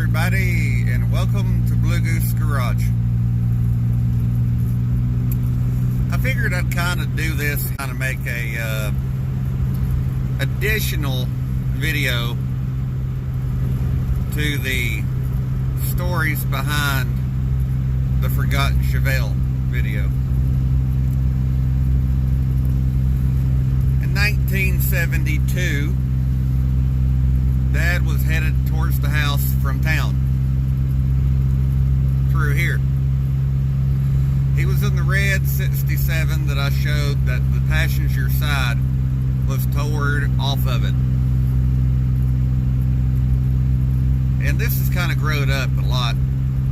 everybody, and welcome to Blue Goose Garage. I figured I'd kind of do this, kind of make a additional video to the stories behind the Forgotten Chevelle video. In 1972, Dad was headed towards the house from town, through here. He was in the red 67 that I showed, that the passenger side was towed off of it. And this has kind of grown up a lot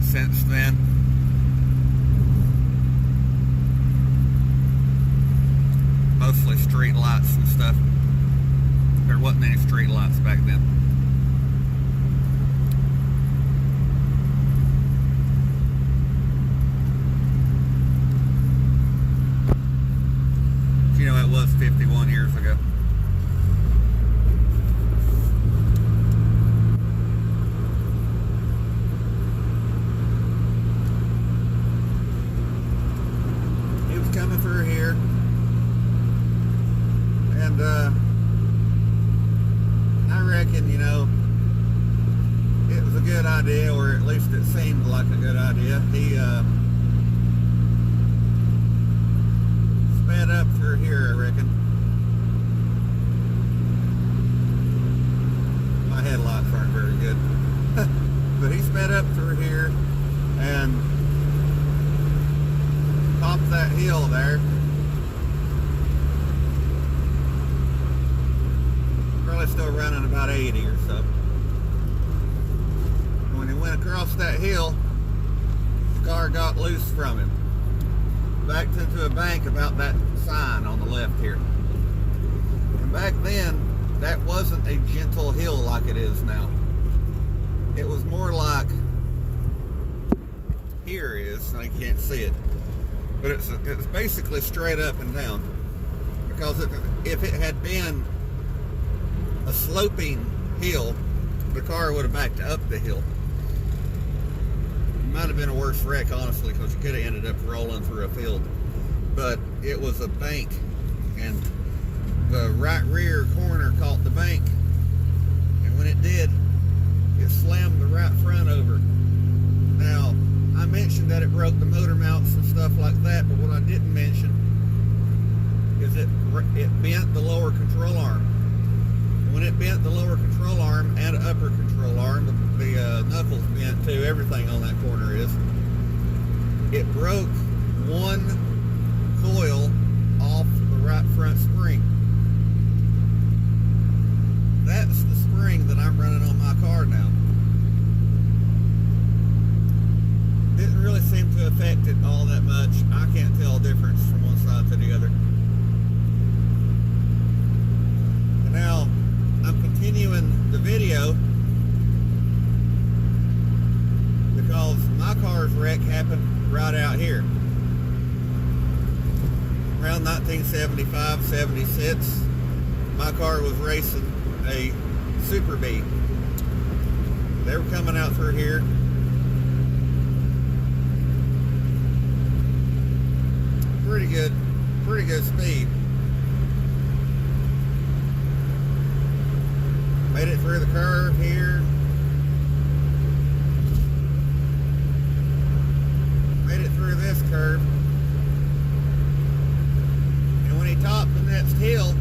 since then. Mostly street lights and stuff. There wasn't any street lights back then. You know, it was 51 years ago. He was coming through here, and I reckon, you know, it was a good idea, or at least it seemed like a good idea. He sped up through here, I reckon. My headlights aren't very good. But he sped up through here and popped that hill there. Probably still running about 80 or so. When he went across that hill, the car got loose from him. Backed into a bank about that sign on the left here. And back then, that wasn't a gentle hill like it is now. It was more like, here is, I can't see it, but it's basically straight up and down. Because if it had been a sloping hill, the car would have backed up the hill. Might have been a worse wreck, honestly, because you could have ended up rolling through a field. But it was a bank, and the right rear corner caught the bank, and when it did, it slammed the right front over. Now, I mentioned that it broke the motor mounts and stuff like that, but what I didn't mention is it bent the lower control arm. And when it bent the lower control arm and upper control arm, the knuckles bent too, everything on that corner is. It broke one coil off the right front spring. That's the spring that I'm running on my car now. Didn't really seem to affect it all that much. I can't tell a difference from one side to the other. And now I'm continuing the video because my car's wreck happened right out here. Around 1975, 76, my car was racing a Super Bee. They were coming out through here. Pretty good speed. Made it through the curve here. Made it through this curve. And when he topped the next hill,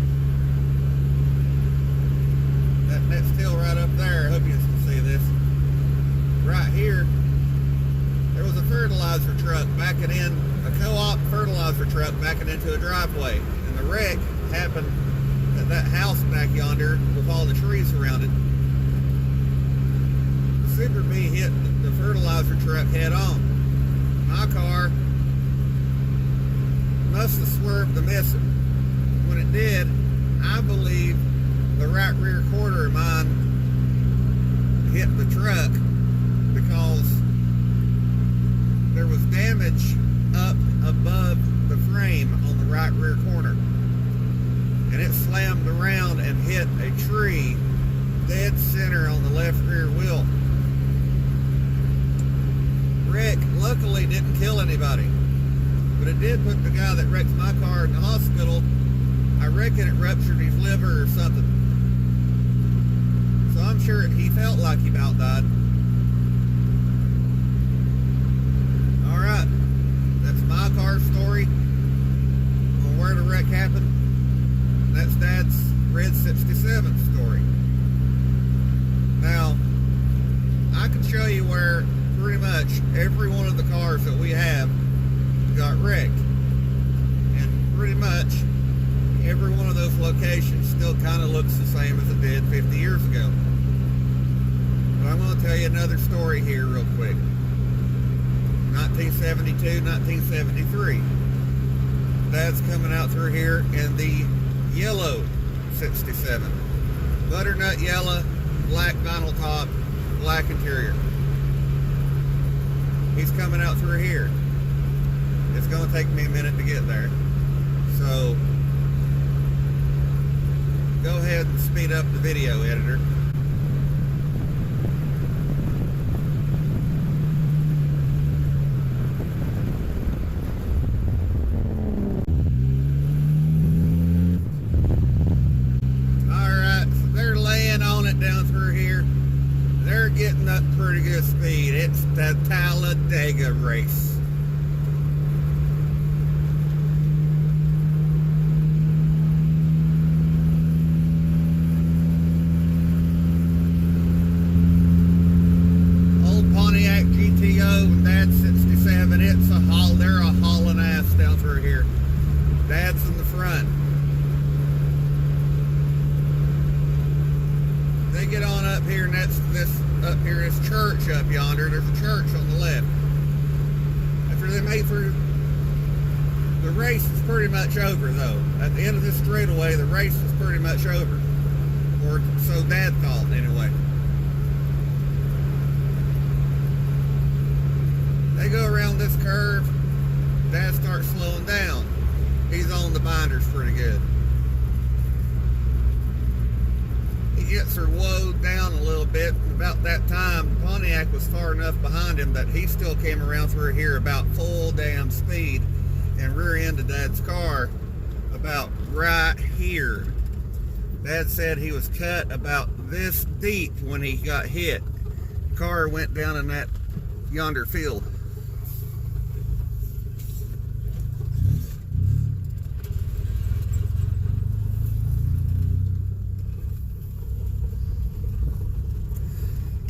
that next hill right up there, I hope you can see this. Right here, there was a fertilizer truck backing in, a co-op fertilizer truck backing into a driveway. And the wreck happened at that house back yonder with all the trees around it. The Super Bee hit the fertilizer truck head on. My car must have swerved to miss it. When it did, I believe the right rear quarter of mine hit the truck because there was damage up above the frame on the right rear corner. And it slammed around and hit a tree dead center on the left rear wheel. wreck luckily didn't kill anybody, but it did put the guy that wrecked my car in the hospital. I reckon it ruptured his liver or something. So I'm sure he felt like he about died. Alright, that's my car story on where the wreck happened. That's Dad's red 67 story. Now, I can show you where pretty much every one of the cars that we have got wrecked. And pretty much every one of those locations still kind of looks the same as it did 50 years ago. But I'm going to tell you another story here real quick. 1972, 1973. Dad's coming out through here in the yellow 67. Butternut yellow, black vinyl top, black interior. He's coming out through here. It's going to take me a minute to get there. So, go ahead and speed up the video, editor. Alright, so they're laying on it down through here. They're getting up pretty good speed. It's the Talladega race. GTO and Dad's 67. It's a haul. They're a hauling ass down through here. Dad's in the front. They get on up here, and that's this up here is church up yonder. There's a church on the left. After they made through, the race is pretty much over though. At the end of this straightaway, the race is pretty much over, or so Dad thought anyway. They go around this curve, Dad starts slowing down. He's on the binders pretty good. He gets her woed down a little bit. About that time, Pontiac was far enough behind him that he still came around through here about full damn speed and rear-ended Dad's car about right here. Dad said he was cut about this deep when he got hit. The car went down in that yonder field.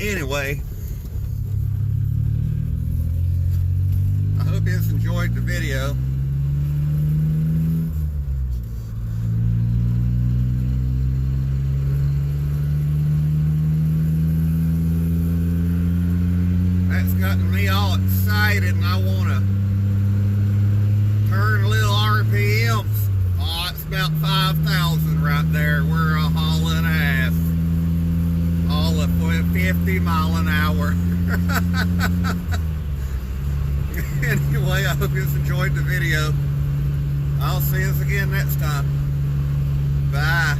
Anyway, I hope you guys enjoyed the video. That's gotten me all excited, and I want to turn a little RPMs. Oh, it's about 5,000 right there. We're a hauling ass. All of 50 mile an hour. Anyway, I hope you guys enjoyed the video. I'll see you again next time. Bye.